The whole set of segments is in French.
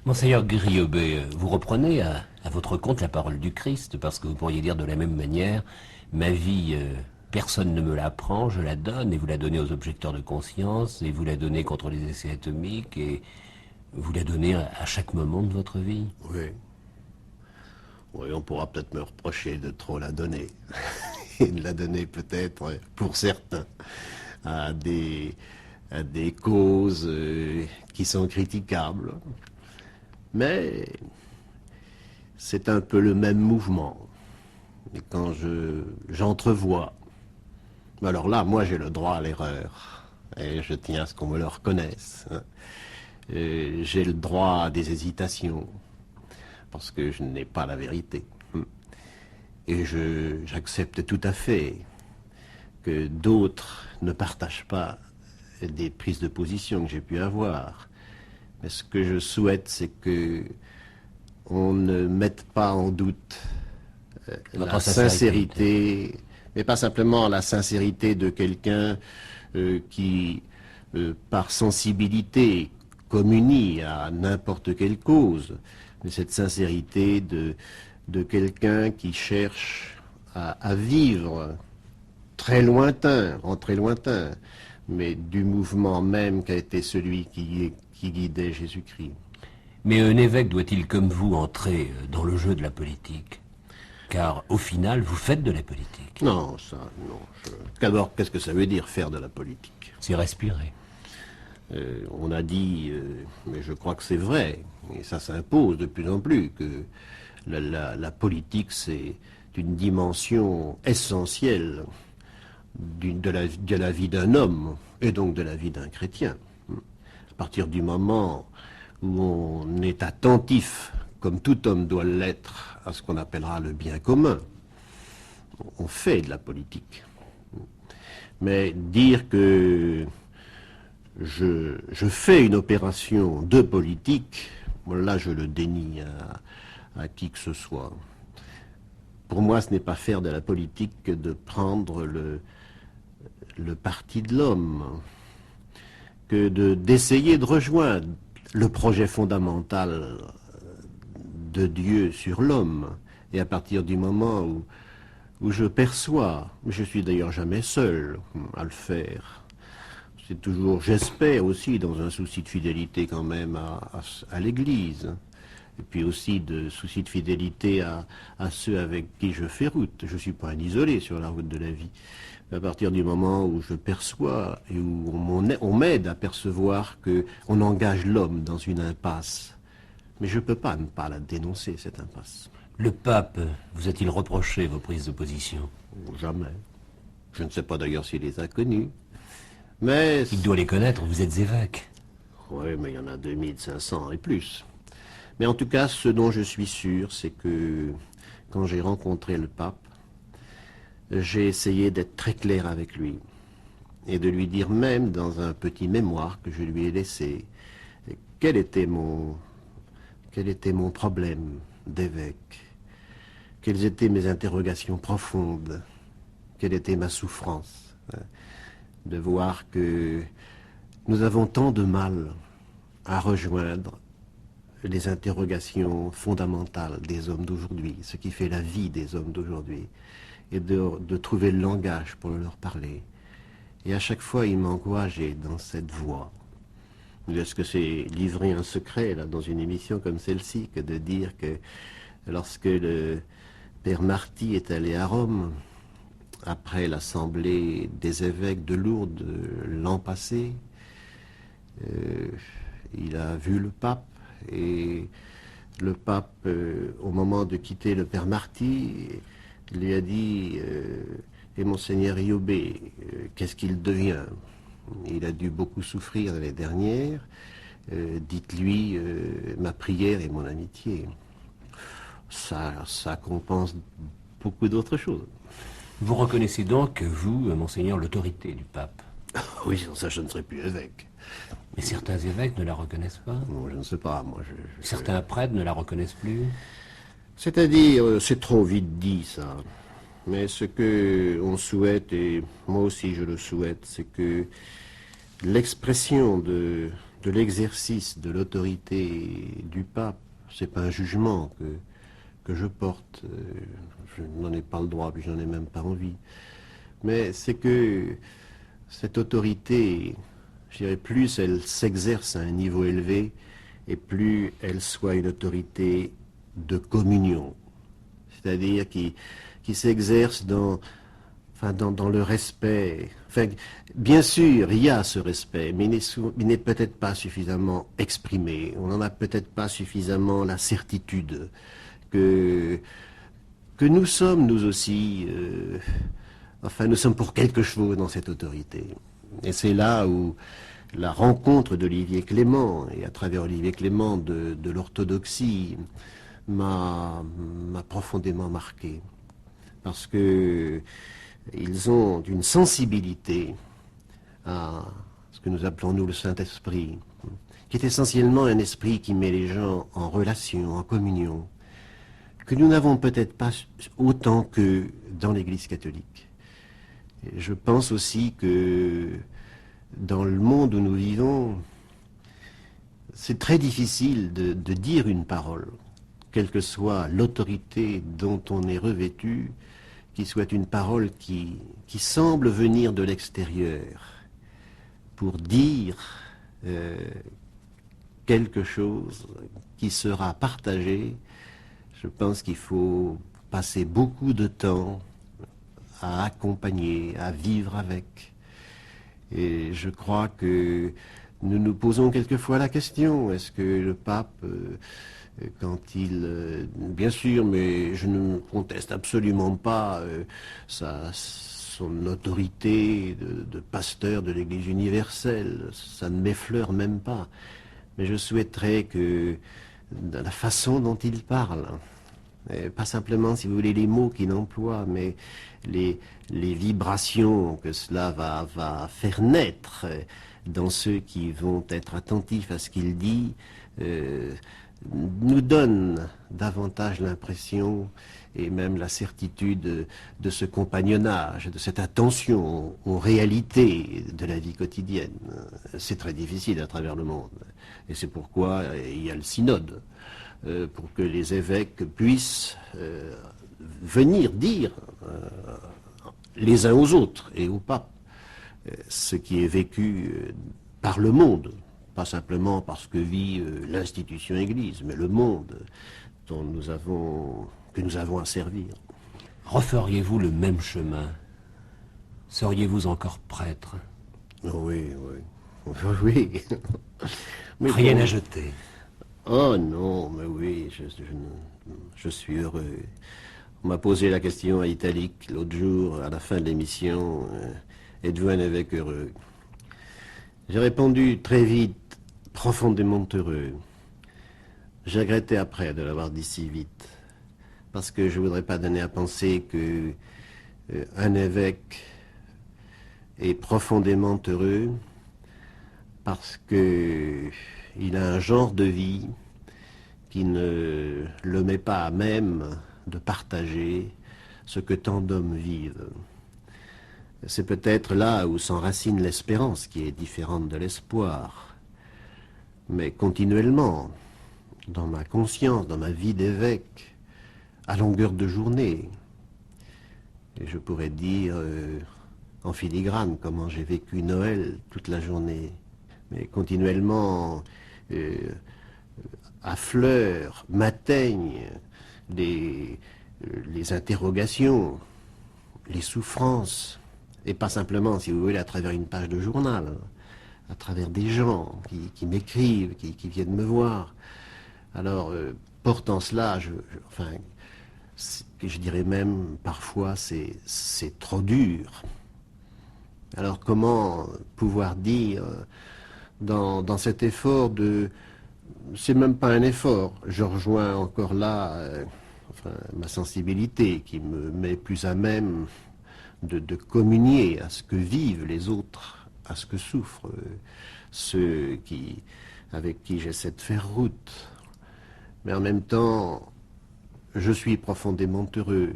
Monseigneur Griobet, vous reprenez à votre compte la parole du Christ, parce que vous pourriez dire de la même manière, ma vie, personne ne me l'apprend, je la donne, et vous la donnez aux objecteurs de conscience, et vous la donnez contre les essais atomiques, et vous la donnez à chaque moment de votre vie. Oui. Oui, on pourra peut-être me reprocher de trop la donner. Et de la donner peut-être, pour certains, à des causes qui sont critiquables. Mais c'est un peu le même mouvement. Et quand j'entrevois, alors là, moi j'ai le droit à l'erreur, et je tiens à ce qu'on me le reconnaisse. J'ai le droit à des hésitations, parce que je n'ai pas la vérité. Et j'accepte tout à fait que d'autres ne partagent pas des prises de position que j'ai pu avoir. Mais ce que je souhaite, c'est que on ne mette pas en doute la sincérité, mais pas simplement la sincérité de quelqu'un qui, par sensibilité, communie à n'importe quelle cause, mais cette sincérité de quelqu'un qui cherche à vivre très lointain, en très lointain, mais du mouvement même qu'a été celui qui guidait Jésus-Christ. Mais un évêque doit-il, comme vous, entrer dans le jeu de la politique? Car, au final, vous faites de la politique. Non, ça, non. D'abord, qu'est-ce que ça veut dire, faire de la politique? C'est respirer. On a dit, mais je crois que c'est vrai, et ça s'impose de plus en plus, que la politique, c'est une dimension essentielle de la vie d'un homme, et donc de la vie d'un chrétien. À partir du moment où on est attentif, comme tout homme doit l'être, à ce qu'on appellera le bien commun, on fait de la politique. Mais dire que je fais une opération de politique, là je le dénie à qui que ce soit. Pour moi, ce n'est pas faire de la politique que de prendre le parti de l'homme, que d'essayer de rejoindre le projet fondamental de Dieu sur l'homme. Et à partir du moment où je perçois, je suis d'ailleurs jamais seul à le faire, c'est toujours, j'espère aussi, dans un souci de fidélité quand même à l'Église, et puis aussi de souci de fidélité à ceux avec qui je fais route. Je ne suis pas un isolé sur la route de la vie. À partir du moment où je perçois et où on m'aide à percevoir qu'on engage l'homme dans une impasse, mais je ne peux pas ne pas la dénoncer, cette impasse. Le pape vous a-t-il reproché vos prises de position? Jamais. Je ne sais pas d'ailleurs s'il les a connues. Mais... Il doit les connaître, vous êtes évêque. Oui, mais il y en a 2500 et plus. Mais en tout cas, ce dont je suis sûr, c'est que quand j'ai rencontré le pape, j'ai essayé d'être très clair avec lui et de lui dire même dans un petit mémoire que je lui ai laissé quel était mon problème d'évêque, quelles étaient mes interrogations profondes, quelle était ma souffrance, de voir que nous avons tant de mal à rejoindre les interrogations fondamentales des hommes d'aujourd'hui, ce qui fait la vie des hommes d'aujourd'hui, et de trouver le langage pour leur parler. Et à chaque fois, il m'encourageait dans cette voie. Est-ce que c'est livrer un secret là, dans une émission comme celle-ci que de dire que lorsque le père Marty est allé à Rome, après l'assemblée des évêques de Lourdes l'an passé, il a vu le pape, et le pape, au moment de quitter le père Marty, lui a dit et Monseigneur Griobet, qu'est-ce qu'il devient? Il a dû beaucoup souffrir l'année dernière. Dites-lui ma prière et mon amitié. Ça compense beaucoup d'autres choses. Vous reconnaissez donc, vous, Monseigneur, l'autorité du pape? Oui, sans ça, je ne serais plus évêque. Mais certains évêques ne la reconnaissent pas? Bon, je ne sais pas, moi. Certains prêtres ne la reconnaissent plus? C'est-à-dire, c'est trop vite dit, ça. Mais ce que on souhaite, et moi aussi je le souhaite, c'est que l'expression de de l'exercice de l'autorité du pape, c'est pas un jugement que je porte, je n'en ai pas le droit, puis j'en ai même pas envie, mais c'est que cette autorité, je dirais, plus elle s'exerce à un niveau élevé, et plus elle soit une autorité de communion, c'est-à-dire qui s'exerce dans le respect. Enfin, bien sûr, il y a ce respect, mais il n'est peut-être pas suffisamment exprimé. On n'en a peut-être pas suffisamment la certitude que nous sommes, nous aussi, nous sommes pour quelque chose dans cette autorité. Et c'est là où la rencontre d'Olivier Clément, et à travers Olivier Clément de l'orthodoxie, m'a profondément marqué. Parce que ils ont une sensibilité à ce que nous appelons, nous, le Saint-Esprit, qui est essentiellement un esprit qui met les gens en relation, en communion, que nous n'avons peut-être pas autant que dans l'Église catholique. Et je pense aussi que dans le monde où nous vivons, c'est très difficile de dire une parole, quelle que soit l'autorité dont on est revêtu, qui soit une parole qui semble venir de l'extérieur pour dire quelque chose qui sera partagé. Je pense qu'il faut passer beaucoup de temps à accompagner, à vivre avec. Et je crois que nous nous posons quelquefois la question, est-ce que le pape, quand il... bien sûr, mais je ne conteste absolument pas son autorité de pasteur de l'Église universelle, ça ne m'effleure même pas. Mais je souhaiterais que, de la façon dont il parle, pas simplement, si vous voulez, les mots qu'il emploie, mais les vibrations que cela va faire naître dans ceux qui vont être attentifs à ce qu'il dit, nous donne davantage l'impression et même la certitude de ce compagnonnage, de cette attention aux réalités de la vie quotidienne. C'est très difficile à travers le monde. Et c'est pourquoi il y a le synode, pour que les évêques puissent venir dire les uns aux autres et au pape ce qui est vécu par le monde, pas simplement parce que vit l'institution Église, mais le monde que nous avons à servir. Referiez-vous le même chemin? Seriez-vous encore prêtre? Oui, oui. Oui. Mais Rien bon, à jeter. Oh non, mais oui, je suis heureux. On m'a posé la question à Italique l'autre jour, à la fin de l'émission, êtes-vous un évêque heureux? J'ai répondu très vite, profondément heureux. J'ai regretté après de l'avoir dit si vite, parce que je ne voudrais pas donner à penser que un évêque est profondément heureux, parce que il a un genre de vie qui ne le met pas à même de partager ce que tant d'hommes vivent. C'est peut-être là où s'enracine l'espérance, qui est différente de l'espoir. Mais continuellement, dans ma conscience, dans ma vie d'évêque, à longueur de journée, et je pourrais dire en filigrane comment j'ai vécu Noël toute la journée, mais continuellement affleurent, m'atteignent les interrogations, les souffrances, et pas simplement, si vous voulez, à travers une page de journal, à travers des gens qui m'écrivent, qui viennent me voir. Alors, portant cela, je dirais même, parfois, c'est trop dur. Alors, comment pouvoir dire, dans cet effort de... C'est même pas un effort, je rejoins encore là ma sensibilité qui me met plus à même de communier à ce que vivent les autres, à ce que souffrent ceux avec qui j'essaie de faire route. Mais en même temps, je suis profondément heureux,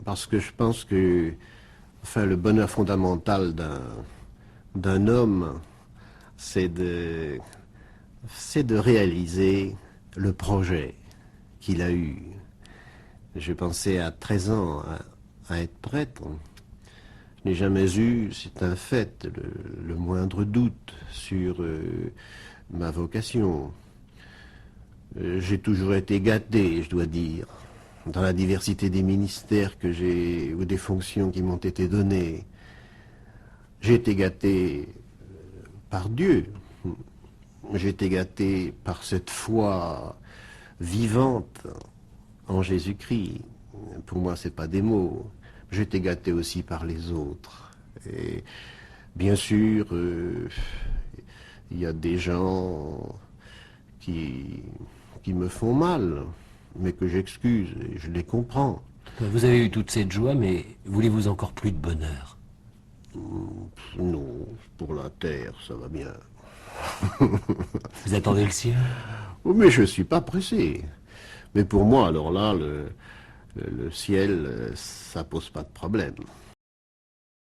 parce que je pense que le bonheur fondamental d'un homme, c'est de réaliser le projet qu'il a eu. J'ai pensé à 13 ans à être prêtre. Je n'ai jamais eu, c'est un fait, le moindre doute sur ma vocation. J'ai toujours été gâté, je dois dire, dans la diversité des ministères que j'ai, ou des fonctions qui m'ont été données. J'ai été gâté par Dieu. J'ai été gâté par cette foi vivante en Jésus-Christ. Pour moi, c'est pas des mots. J'ai été gâté aussi par les autres. Et bien sûr, il y a des gens qui me font mal, mais que j'excuse et je les comprends. Vous avez eu toute cette joie, mais voulez-vous encore plus de bonheur? Non, pour la terre, ça va bien. Vous attendez le ciel? Oh, mais je suis pas pressé. Mais pour moi, alors là, le ciel, ça pose pas de problème.